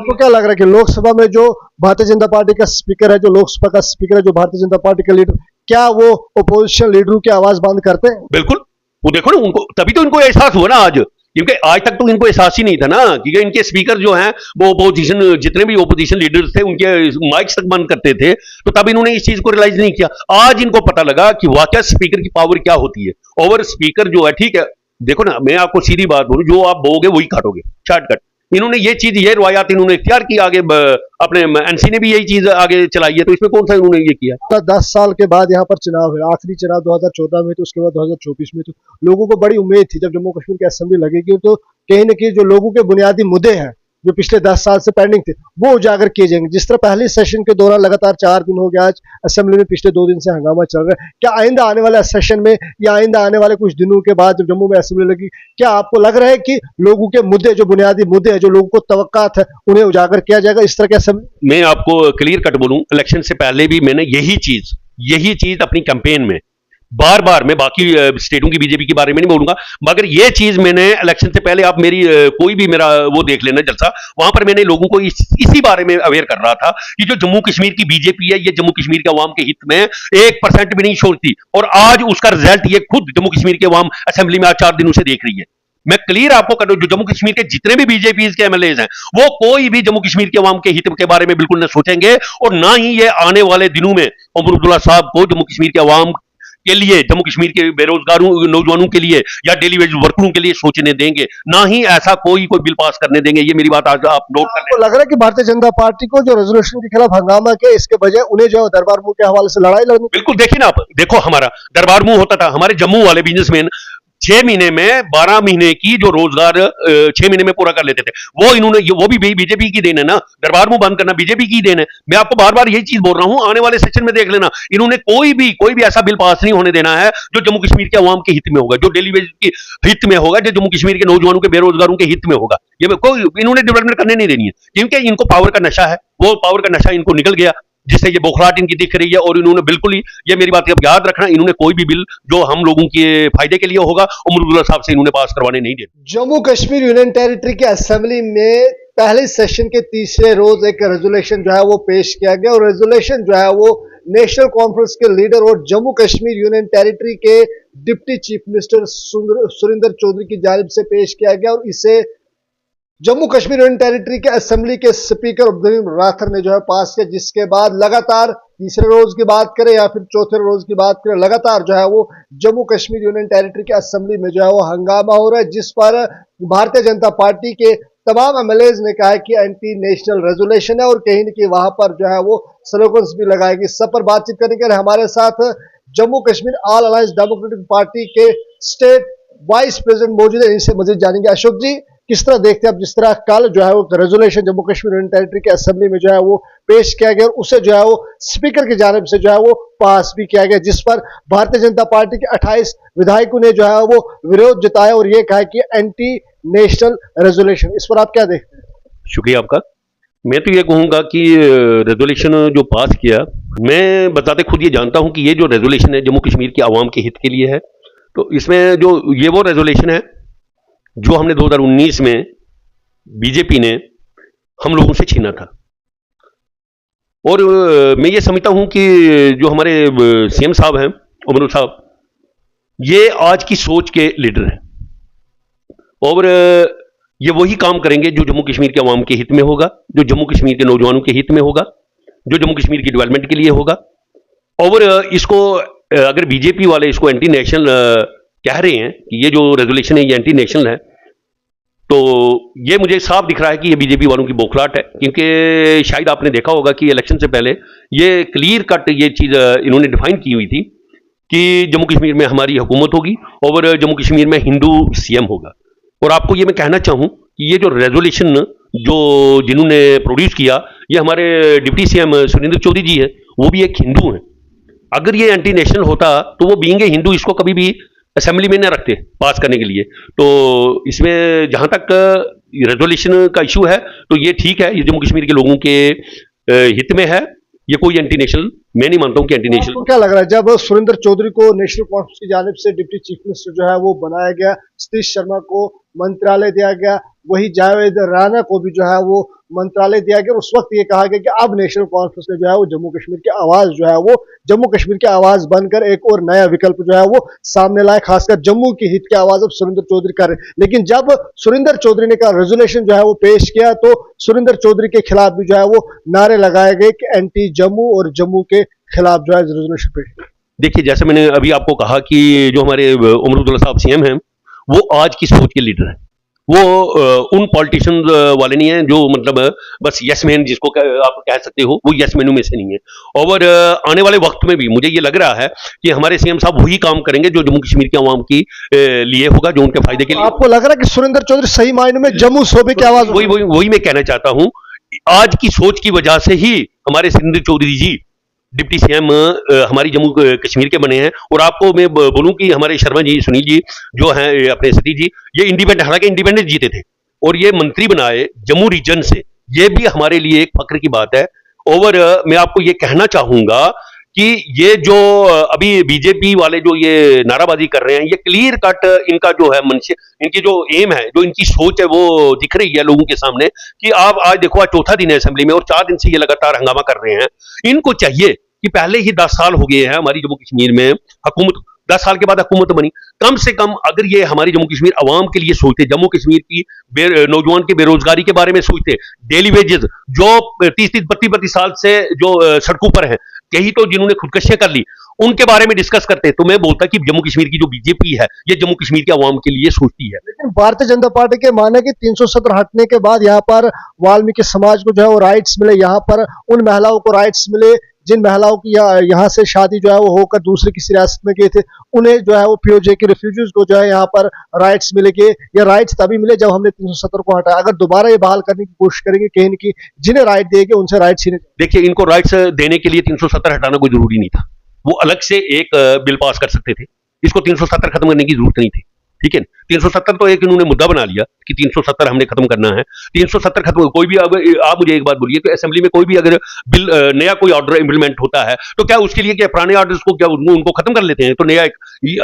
आपको क्या लग रहा है कि लोकसभा में जो भारतीय जनता पार्टी का स्पीकर है, जो लोकसभा का स्पीकर है, जो भारतीय जनता पार्टी का लीडर, क्या वो ओपोजिशन लीडरों की आवाज बंद करते हैं? बिल्कुल। वो देखो ना, उनको तभी तो इनको एहसास हुआ ना आज, क्योंकि आज तक तो इनको एहसास ही नहीं था ना, क्योंकि इनके स्पीकर जो हैं वो ओपोजिशन, जितने भी ओपोजिशन लीडर्स थे उनके माइक तक बंद करते थे, तो तब इन्होंने इस चीज को रियलाइज नहीं किया। आज इनको पता लगा कि वाकई स्पीकर की पावर क्या होती है। ओवर स्पीकर जो है, ठीक है, देखो ना, मैं आपको सीधी बात बोलूं, जो आप बोगे वही काटोगे, शॉर्टकट। इन्होंने ये चीज, ये रवायात इन्होंने इख्तियार की, आगे अपने एनसी ने भी यही चीज आगे चलाई है, तो इसमें कौन सा इन्होंने ये किया? 10 साल के बाद यहाँ पर चुनाव है, आखिरी चुनाव 2014 में, तो उसके बाद 2024 में, तो लोगों को बड़ी उम्मीद थी जब जम्मू कश्मीर की असेंबली लगेगी तो कहीं ना कहीं जो लोगों के बुनियादी मुद्दे हैं जो पिछले 10 साल से पेंडिंग थे वो उजागर किए जाएंगे। जिस तरह पहले सेशन के दौरान लगातार 4 दिन हो गया, आज असेंबली में पिछले 2 दिन से हंगामा चल रहा है, क्या आइंदा आने वाले सेशन में या आइंदा आने वाले कुछ दिनों के बाद जब जम्मू में असेंबली लगी, क्या आपको लग रहा है कि लोगों के मुद्दे, जो बुनियादी मुद्दे हैं, जो लोगों को तवक्कात है, उन्हें उजागर किया जाएगा इस तरह के असेंबली? मैं आपको क्लियर कट बोलूं, इलेक्शन से पहले भी मैंने यही चीज अपनी कैंपेन में बार बार, मैं बाकी स्टेटों की बीजेपी के बारे में नहीं बोलूंगा, मगर ये चीज मैंने इलेक्शन से पहले, आप मेरी कोई भी मेरा वो देख लेना जलसा, वहां पर मैंने लोगों को इसी बारे में अवेयर कर रहा था कि जो जम्मू कश्मीर की बीजेपी है, ये जम्मू कश्मीर के अवाम के हित में 1% भी नहीं छोड़ती, और आज उसका रिजल्ट ये खुद जम्मू कश्मीर के अवाम असेंबली में आज 4 दिनों से देख रही है। मैं क्लियर आपको कर दूं, जो जम्मू कश्मीर के जितने भी बीजेपी के एमएलए हैं, वो कोई भी जम्मू कश्मीर के अवाम के हित के बारे में बिल्कुल न सोचेंगे, और ना ही ये आने वाले दिनों में उमर अब्दुल्ला साहब को जम्मू कश्मीर के अवाम के लिए, जम्मू कश्मीर के बेरोजगारों नौजवानों के लिए या डेली वेज वर्करों के लिए सोचने देंगे, ना ही ऐसा कोई बिल पास करने देंगे। ये मेरी बात आज आप नोट कर लें। आपको लग रहा है कि भारतीय जनता पार्टी को जो रेजोल्यूशन के खिलाफ हंगामा किया, इसके बजाय उन्हें जो है दरबार मुंह के हवाले से लड़ाई लड़नी? बिल्कुल, देखिए ना, आप देखो, हमारा दरबार मुंह होता था, हमारे जम्मू वाले बिजनेसमैन 6 महीने में 12 महीने की जो रोजगार 6 महीने में पूरा कर लेते थे, वो इन्होंने, वो भी बीजेपी की देन है ना, दरबार मुंह बंद करना बीजेपी की देन है। मैं आपको बार बार यही चीज बोल रहा हूं, आने वाले सेशन में देख लेना, इन्होंने कोई भी ऐसा बिल पास नहीं होने देना है जो जम्मू कश्मीर के अवाम के हित में होगा, जो डेली वेज के हित में होगा, जो जम्मू कश्मीर के नौजवानों के, बेरोजगारों के हित में होगा। ये कोई इन्होंने डेवलपमेंट करने नहीं देनी है, क्योंकि इनको पावर का नशा है, वो पावर का नशा इनको निकल गया, जिससे ये बौखलाहट इनकी दिख रही है। और इन्होंने बिल्कुल ही, ये मेरी बात अब याद रखना, इन्होंने कोई भी बिल जो हम लोगों के फायदे के लिए होगा, उमर अब्दुल्ला साहब से इन्होंने पास करवाने नहीं दिए। जम्मू कश्मीर यूनियन टेरिटरी के असेंबली में पहले सेशन के तीसरे रोज एक रेजोल्यूशन जो है वो पेश किया गया, और रेजोल्यूशन जो है वो नेशनल कॉन्फ्रेंस के लीडर और जम्मू कश्मीर यूनियन टेरिटरी के deputy chief minister Surinder Chaudhary की जानिब से पेश किया गया, और इसे जम्मू कश्मीर यूनियन टेरिटरी के असेंबली के स्पीकर अब्दुल राथर ने जो है पास किया, जिसके बाद लगातार तीसरे रोज की बात करें या फिर चौथे रोज की बात करें, लगातार जो है वो जम्मू कश्मीर यूनियन टेरिटरी के असेंबली में जो है वो हंगामा हो रहा है, जिस पर भारतीय जनता पार्टी के तमाम एमएलएज ने कहा है कि एंटी नेशनल रेजोल्यूशन है, और कहीं न कहीं वहां पर जो है वो स्लोगन्स भी लगाएगी। सब पर बातचीत करने के लिए हमारे साथ Jammu Kashmir all alliance democratic party के स्टेट वाइस प्रेसिडेंट मौजूद है, इनसे मजीद जानेंगे। अशोक जी, किस तरह देखते हैं आप, जिस तरह कल जो है वो resolution Jammu Kashmir union territory के असेंबली में जो है वो पेश किया गया, और उसे जो है वो स्पीकर की जानिब से जो है वो पास भी किया गया, जिस पर भारतीय जनता पार्टी के 28 विधायकों ने जो है वो विरोध जताया और ये कहा कि एंटी नेशनल रेजोल्यूशन। इस पर आप क्या देखते हैं? शुक्रिया आपका। मैं तो ये कहूंगा कि रेजोल्यूशन जो पास किया, मैं बताते खुद ये जानता हूं कि ये जो रेजोल्यूशन है जम्मू कश्मीर के अवाम के हित के लिए है। तो इसमें जो ये वो रेजोल्यूशन है जो हमने 2019 में बीजेपी ने हम लोगों से छीना था, और मैं ये समझता हूं कि जो हमारे सीएम साहब हैं, उमर साहब, ये आज की सोच के लीडर हैं, और ये वही काम करेंगे जो जम्मू कश्मीर के अवाम के हित में होगा, जो जम्मू कश्मीर के नौजवानों के हित में होगा, जो जम्मू कश्मीर की डेवलपमेंट के लिए होगा। और इसको अगर बीजेपी वाले इसको एंटी नेशनल कह रहे हैं कि ये जो रेजोल्यूशन है ये एंटी नेशनल है, तो ये मुझे साफ दिख रहा है कि ये बीजेपी वालों की बौखलाहट है, क्योंकि शायद आपने देखा होगा कि इलेक्शन से पहले ये क्लियर कट ये चीज़ इन्होंने डिफाइन की हुई थी कि जम्मू कश्मीर में हमारी हुकूमत होगी और जम्मू कश्मीर में हिंदू सीएम होगा। और आपको ये मैं कहना चाहूँ कि ये जो रेजोल्यूशन जो जिन्होंने प्रोड्यूस किया, ये हमारे डिप्टी सीएम सुरिंदर चौधरी जी है, वो भी एक हिंदू हैं। अगर ये एंटी नेशनल होता तो वो बीइंग हिंदू इसको कभी भी असेंबली में न रखते पास करने के लिए। तो इसमें जहां तक रेजोल्यूशन का इशू है तो ये ठीक है, ये जम्मू कश्मीर के लोगों के हित में है, ये कोई एंटी नेशनल मैं नहीं मानता हूं कि एंटी नेशनल। क्या लग रहा है जब सुरिंदर चौधरी को नेशनल कॉन्फ्रेंस की जानिब से डिप्टी चीफ मिनिस्टर जो है वो बनाया गया, सतीश शर्मा को मंत्रालय दिया गया, वही जावेद राणा को भी जो है वो मंत्रालय दिया गया। और उस वक्त ये कहा गया कि अब नेशनल कॉन्फ्रेंस ने जो है वो जम्मू कश्मीर की आवाज जो है वो जम्मू कश्मीर की आवाज बनकर एक और नया विकल्प जो है वो सामने लाए, खासकर जम्मू की हित की आवाज अब सुरेंद्र चौधरी कर रहे। लेकिन जब सुरेंद्र चौधरी ने का रेजोल्यूशन जो है वो पेश किया तो सुरेंद्र चौधरी के खिलाफ भी जो है वो नारे लगाए गए कि एंटी जम्मू और जम्मू के खिलाफ जो है रेजोल्यूशन पेश किया। देखिए, जैसे मैंने अभी आपको कहा कि जो हमारे उमर अब्दुल्ला साहब सीएम हैं, वो आज की सोच के लीडर हैं। वो उन पॉलिटिशियन वाले नहीं हैं जो मतलब बस यस मैन जिसको आप कह सकते हो, वो यस मैनू में से नहीं है। और आने वाले वक्त में भी मुझे ये लग रहा है कि हमारे सीएम साहब वही काम करेंगे जो जम्मू कश्मीर के अवाम की लिए होगा, जो उनके फायदे के लिए। आपको लग रहा है कि सुरेंद्र चौधरी सही मायने में जम्मू सूबे की आवाज? वही वही वही मैं कहना चाहता हूं। आज की सोच की वजह से ही हमारे सुरेंद्र चौधरी जी डिप्टी सीएम हमारी जम्मू कश्मीर के बने हैं। और आपको मैं बोलूं कि हमारे शर्मा जी, सुनील जी जो हैं अपने सतीश जी, ये इंडिपेंडेंट, हालांकि इंडिपेंडेंट जीते थे और ये मंत्री बनाए जम्मू रीजन से, ये भी हमारे लिए एक फक्र की बात है। और मैं आपको ये कहना चाहूंगा कि ये जो अभी बीजेपी वाले जो ये नाराबाजी कर रहे हैं, ये क्लियर कट इनका जो है मंशा, इनकी जो एम है, जो इनकी सोच है, वो दिख रही है लोगों के सामने कि आप आज देखो, आज चौथा दिन है असेंबली में और 4 दिन से ये लगातार हंगामा कर रहे हैं। इनको चाहिए कि पहले ही 10 साल हो गए हैं हमारी जम्मू कश्मीर में हुकूमत, 10 साल के बाद हुकूमत बनी, कम से कम अगर ये हमारी जम्मू कश्मीर अवाम के लिए सोचते, जम्मू कश्मीर की नौजवान की बेरोजगारी के बारे में सोचते, डेली वेजेस जो 30-30, 32-32 साल से जो सड़कों पर हैं, कहीं तो जिन्होंने खुदकशियां कर ली, उनके बारे में डिस्कस करते, तो मैं बोलता कि जम्मू कश्मीर की जो बीजेपी है, ये जम्मू कश्मीर के अवाम के लिए सोचती है। लेकिन भारतीय जनता पार्टी के माने कि 370 हटने के बाद यहाँ पर वाल्मीकि समाज को जो है वो राइट्स मिले, यहाँ पर उन महिलाओं को राइट्स मिले जिन महिलाओं की यहाँ से शादी जो है वो होकर दूसरे किसी रियासत में गए थे, उन्हें जो है वो पीओजे के रिफ्यूजीज को जो है यहाँ पर राइट्स मिले। कि ये राइट्स तभी मिले जब हमने 370 को हटाया। अगर दोबारा ये बहाल करने की कोशिश करेंगे कहीं न कहीं, जिन्हें राइट देंगे उनसे राइट्स छीने। देखिए, इनको राइट्स देने के लिए 370 हटाना कोई जरूरी नहीं था, वो अलग से एक बिल पास कर सकते थे, इसको 370 खत्म करने की जरूरत नहीं थी। ठीक है, 370 तो एक इन्होंने मुद्दा बना लिया कि 370 हमने खत्म करना है। 370 खत्म, कोई भी आप मुझे एक बात बोलिए कि असेंबली में कोई भी अगर बिल नया कोई ऑर्डर इंप्लीमेंट होता है तो क्या उसके लिए क्या पुराने ऑर्डर्स को क्या उनको खत्म कर लेते हैं? तो नया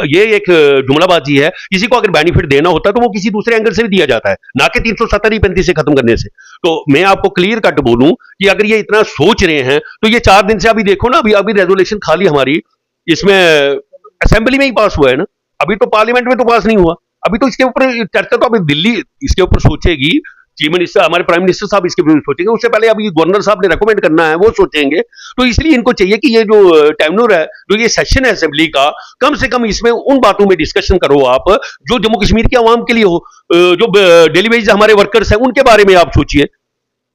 ये एक जुमलाबाजी है। किसी को अगर बेनिफिट देना होता है तो वो किसी दूसरे एंगल से भी दिया जाता है, ना कि 370 ही 35 से खत्म करने से। तो मैं आपको क्लियर कट बोलूं कि अगर ये इतना सोच रहे हैं तो ये 4 दिन से अभी देखो ना, अभी रेजोल्यूशन खाली हमारी इसमें असेंबली में ही पास हुआ है ना, अभी तो पार्लियामेंट में तो पास नहीं हुआ। अभी तो इसके ऊपर चर्चा तो अभी दिल्ली इसके ऊपर सोचेगी, चीफ मिनिस्टर हमारे प्राइम मिनिस्टर साहब इसके ऊपर सोचेंगे, उससे पहले अभी गवर्नर साहब ने रेकमेंड करना है, वो सोचेंगे। तो इसलिए इनको चाहिए कि ये जो टाइमनर है, जो ये सेशन है असेंबली का, कम से कम इसमें उन बातों में डिस्कशन करो आप जो जम्मू कश्मीर के अवाम के लिए हो। जो डेली वेज हमारे वर्कर्स हैं उनके बारे में आप सोचिए,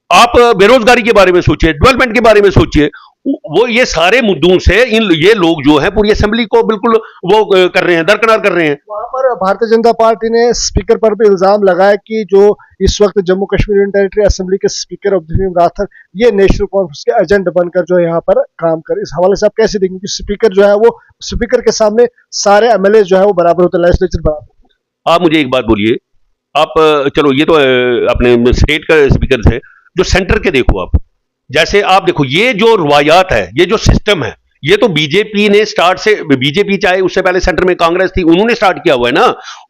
आप बेरोजगारी के बारे में सोचिए, डेवलपमेंट के बारे में सोचिए। वो ये सारे मुद्दों से ये लोग जो है पूरी असेंबली को बिल्कुल वो कर रहे हैं, दरकिनार कर रहे हैं। वहां पर भारतीय जनता पार्टी ने स्पीकर पर भी इल्जाम लगाया कि जो इस वक्त Jammu Kashmir union territory assembly के स्पीकर अब्दुल राठौर ये नेशनल कॉन्फ्रेंस के एजेंट बनकर जो यहाँ पर काम करे। इस हवाले से आप कैसे देखेंगे कि स्पीकर जो है वो, स्पीकर के सामने सारे एमएलए जो है वो बराबर होते, लेजिस्लेचर बराबर। आप मुझे एक बात बोलिए, आप चलो ये तो अपने स्टेट का स्पीकर थे, जो सेंटर के देखो आप, जैसे आप देखो ये जो रवायात है, ये जो सिस्टम है, ये तो बीजेपी ने स्टार्ट से, बीजेपी चाहे उससे पहले सेंटर में कांग्रेस थी, उन्होंने स्टार्ट किया हुआ है ना।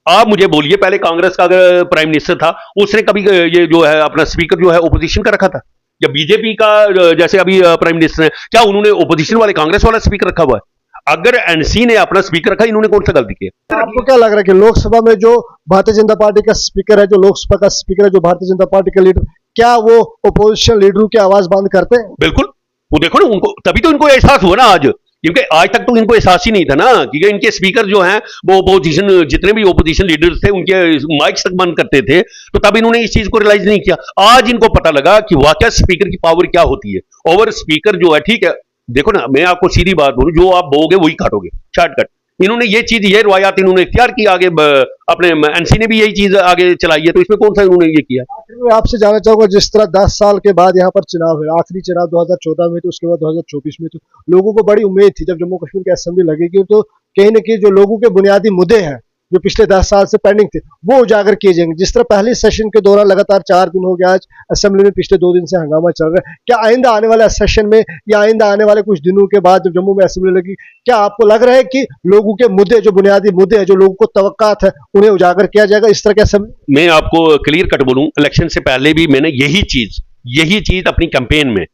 आप मुझे बोलिए, पहले कांग्रेस का अगर प्राइम मिनिस्टर था, उसने कभी ये जो है अपना स्पीकर जो है ओपोजिशन का रखा था? या बीजेपी का जैसे अभी प्राइम मिनिस्टर है, क्या उन्होंने ओपोजिशन वाले कांग्रेस वाला स्पीकर रखा हुआ है? अगर एनसी ने अपना स्पीकर रखा, इन्होंने कौन सा गलती किया? आपको क्या लग रहा है कि लोकसभा में जो भारतीय जनता पार्टी का स्पीकर है, जो लोकसभा का स्पीकर है, जो भारतीय जनता पार्टी के लीडर, क्या वो ओपोजिशन लीडरों की आवाज बंद करते हैं? बिल्कुल, वो देखो ना, उनको तभी तो इनको एहसास हुआ ना आज, क्योंकि आज तक तो इनको एहसास ही नहीं था ना, क्योंकि इनके स्पीकर जो हैं वो ओपोजिशन, जितने भी ओपोजिशन लीडर्स थे उनके माइक्स तक बंद करते थे, तो तब इन्होंने इस चीज को रियलाइज नहीं किया। आज इनको पता लगा कि वाकई स्पीकर की पावर क्या होती है। ओवर स्पीकर जो है, ठीक है, देखो ना, मैं आपको सीधी बात बोलूं, जो आप बोगे वही काटोगे, शॉर्टकट। इन्होंने ये चीज, ये रवायात इन्होंने इख्तियार की, आगे अपने एनसी ने भी यही चीज आगे चलाई है, तो इसमें कौन सा इन्होंने ये किया? आखिर में आपसे जानना चाहूंगा, जिस तरह 10 साल के बाद यहाँ पर चुनाव है, आखिरी चुनाव 2014 में, तो उसके बाद 2024 में, तो लोगों को बड़ी उम्मीद थी जब जम्मू कश्मीर की असेंबली लगेगी तो कहीं ना कहीं जो लोगों के बुनियादी मुद्दे हैं जो पिछले 10 साल से पेंडिंग थे वो उजागर किए जाएंगे। जिस तरह पहले सेशन के दौरान लगातार 4 दिन हो गया, आज असेंबली में पिछले 2 दिन से हंगामा चल रहा है, क्या आइंदा आने वाले सेशन में या आइंदा आने वाले कुछ दिनों के बाद जब जम्मू में असेंबली लगी, क्या आपको लग रहा है कि लोगों के मुद्दे, जो बुनियादी मुद्दे हैं, जो लोगों को तवक्कात है, उन्हें उजागर किया जाएगा इस तरह के असेंबली? मैं आपको क्लियर कट बोलूं, इलेक्शन से पहले भी मैंने यही चीज अपनी कैंपेन में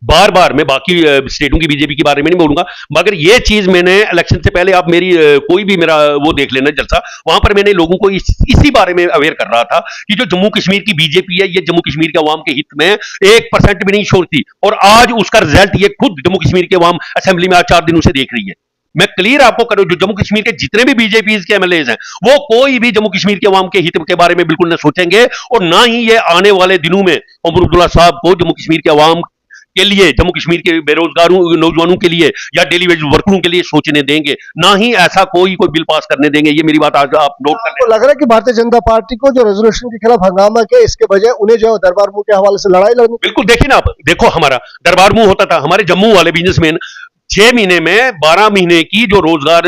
बार बार, मैं बाकी स्टेटों की बीजेपी के बारे में नहीं बोलूंगा, मगर ये चीज मैंने इलेक्शन से पहले, आप मेरी कोई भी मेरा वो देख लेना जलसा, वहां पर मैंने लोगों को इसी बारे में अवेयर कर रहा था कि जो जम्मू कश्मीर की बीजेपी है, ये जम्मू कश्मीर के अवाम के हित में 1% भी नहीं छोड़ती, और आज उसका रिजल्ट ये खुद जम्मू कश्मीर के अवाम असेंबली में आज 4 दिनों से देख रही है। मैं क्लियर आपको करूं, जो जम्मू कश्मीर के जितने भी बीजेपी के एमएलएज हैं, वो कोई भी जम्मू कश्मीर के अवाम के हित के बारे में बिल्कुल न सोचेंगे, और ना ही ये आने वाले दिनों में उमर अब्दुल्ला साहब को जम्मू कश्मीर के अवाम के लिए, जम्मू कश्मीर के बेरोजगारों नौजवानों के लिए या डेली वेज वर्करों के लिए सोचने देंगे, ना ही ऐसा कोई बिल पास करने देंगे। ये मेरी बात आज आप नोट कर लें। आपको लग रहा है कि भारतीय जनता पार्टी को जो रेजोल्यूशन के खिलाफ हंगामा किया, इसके बजाय उन्हें जो है दरबार मुंह के हवाले से लड़ाई लड़नी? बिल्कुल, देखिए ना आप, देखो हमारा दरबार मुंह होता था, हमारे जम्मू वाले बिजनेसमैन 6 महीने में 12 महीने की जो रोजगार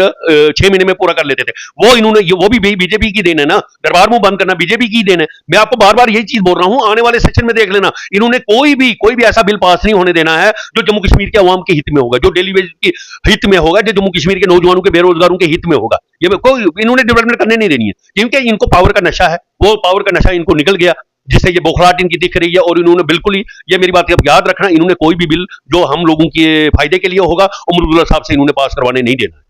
6 महीने में पूरा कर लेते थे, वो इन्होंने, वो भी बीजेपी की देन है ना, दरबार मुंह बंद करना बीजेपी की देन है। मैं आपको बार बार यही चीज बोल रहा हूं, आने वाले सेशन में देख लेना, इन्होंने कोई भी ऐसा बिल पास नहीं होने देना है जो जम्मू कश्मीर के अवाम के हित में होगा, जो डेली वेज के हित में होगा, जो जम्मू कश्मीर के नौजवानों के बेरोजगारों के हित में होगा। ये कोई इन्होंने डेवलपमेंट करने नहीं देनी है, क्योंकि इनको पावर का नशा है, वो पावर का नशा इनको निकल गया, जिससे ये बौखलाहट इनकी दिख रही है, और इन्होंने बिल्कुल ही, ये मेरी बात आप याद रखना, इन्होंने कोई भी बिल जो हम लोगों के फायदे के लिए होगा, उमर अब्दुल्ला साहब से इन्होंने पास करवाने नहीं देना।